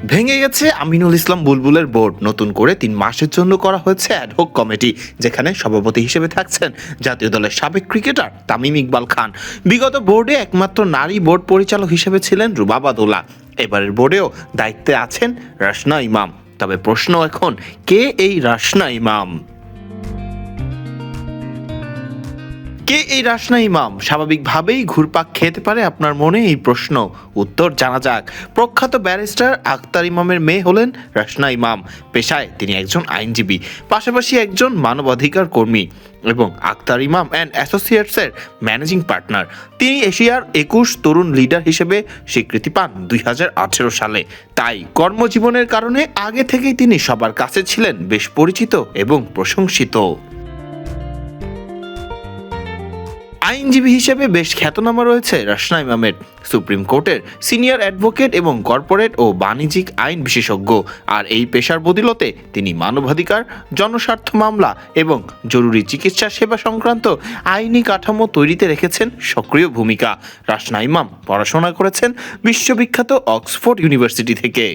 ভেঙে গেছে আমিনুল ইসলাম বুলবুলের বোর্ড। নতুন করে 3 মাসের জন্য করা হয়েছে অ্যাডহক কমিটি, যেখানে সভাপতি হিসেবে থাকছেন জাতীয় দলের সাবেক ক্রিকেটার তামিম ইকবাল খান। বিগত বোর্ডে একমাত্র নারী বোর্ড পরিচালক হিসেবে ছিলেন রুবাবা দোলা। এবারের বোর্ডেও দায়িত্বে আছেন রাশনা ইমাম। তবে প্রশ্ন এখন, কে এই রাশনা ইমাম? কে এই রাশনা ইমাম? স্বাভাবিকভাবেই ঘুরপাক খেতে পারে আপনার মনে এই প্রশ্ন। উত্তর জানা যাক। প্রখ্যাত ব্যারিস্টার আখতার ইমামের মেয়ে হলেন রাশনা ইমাম। পেশায় তিনি একজন আইনজীবী, পাশাপাশি একজন মানবাধিকার কর্মী এবং আখতার ইমাম অ্যান্ড অ্যাসোসিয়েটসের ম্যানেজিং পার্টনার। তিনি এশিয়ার 21 তরুণ লিডার হিসেবে স্বীকৃতি পান 2018 সালে। তাই কর্মজীবনের কারণে আগে থেকেই তিনি সবার কাছে ছিলেন বেশ পরিচিত এবং প্রশংসিত। আইনজীবী হিসেবে বেশ খ্যাতনামা রয়েছে রাশনা ইমামের। সুপ্রিম কোর্টের সিনিয়র অ্যাডভোকেট এবং কর্পোরেট ও বাণিজ্যিক আইন বিশেষজ্ঞ। আর এই পেশার বদৌলতে তিনি মানবাধিকার, জনস্বার্থ মামলা এবং জরুরি চিকিৎসা সেবা সংক্রান্ত আইনি কাঠামো তৈরিতে রেখেছেন সক্রিয় ভূমিকা। রাশনা ইমাম পড়াশোনা করেছেন বিশ্ববিখ্যাত অক্সফোর্ড ইউনিভার্সিটি থেকে।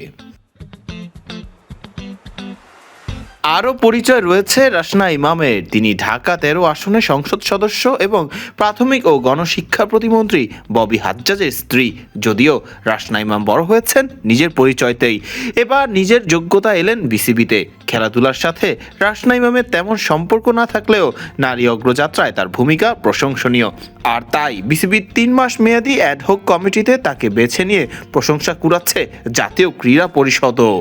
আরও পরিচয় রয়েছে রাশনা ইমামের। তিনি ঢাকা 13 আসনের সংসদ সদস্য এবং প্রাথমিক ও গণশিক্ষা প্রতিমন্ত্রী ববি হাজ্জাজের স্ত্রী। যদিও রাশনা ইমাম বড় হয়েছেন নিজের পরিচয়তেই। এবার নিজের যোগ্যতা এলেন বিসিবিতে। খেলাধুলার সাথে রাশনা ইমামের তেমন সম্পর্ক না থাকলেও নারী অগ্রযাত্রায় তার ভূমিকা প্রশংসনীয়। আর তাই বিসিবির 3 মাস মেয়াদী অ্যাডহক কমিটিতে তাকে বেছে নিয়ে প্রশংসা কুড়াচ্ছে জাতীয় ক্রীড়া পরিষদও।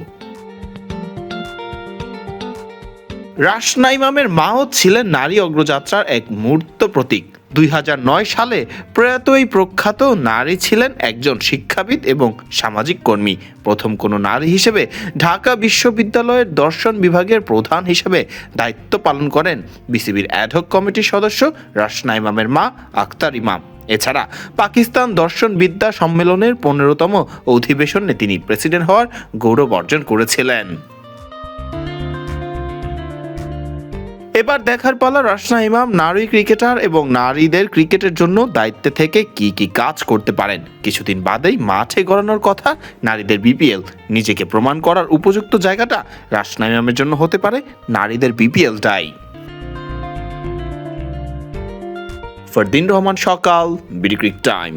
রাশনা ইমামের মাও ছিলেন নারী অগ্রযাত্রার এক মূর্ত প্রতীক। 2009 সালে প্রয়াত এই প্রখ্যাত নারী ছিলেন একজন শিক্ষাবিদ এবং সামাজিক কর্মী। প্রথম কোনো নারী হিসেবে ঢাকা বিশ্ববিদ্যালয়ের দর্শন বিভাগের প্রধান হিসেবে দায়িত্ব পালন করেন বিসিবির অ্যাডহক কমিটির সদস্য রাশনা ইমামের মা আখতার ইমাম। এছাড়া পাকিস্তান দর্শন বিদ্যা সম্মেলনের 15তম অধিবেশনে তিনি প্রেসিডেন্ট হওয়ার গৌরব অর্জন করেছিলেন। এবার দেখার পালা রাশনা ইমাম নারী ক্রিকেটার এবং নারীদের ক্রিকেটের জন্য দায়িত্বে থেকে কি কি কাজ করতে পারেন। কিছুদিন বাদেই মাঠে গড়ানোর কথা নারীদের বিপিএল। নিজেকে প্রমাণ করার উপযুক্ত জায়গাটা রাশনা ইমামের জন্য হতে পারে নারীদের বিপিএলটাই। ফরদিন রহমান সকাল, বিডি ক্রিক টাইম।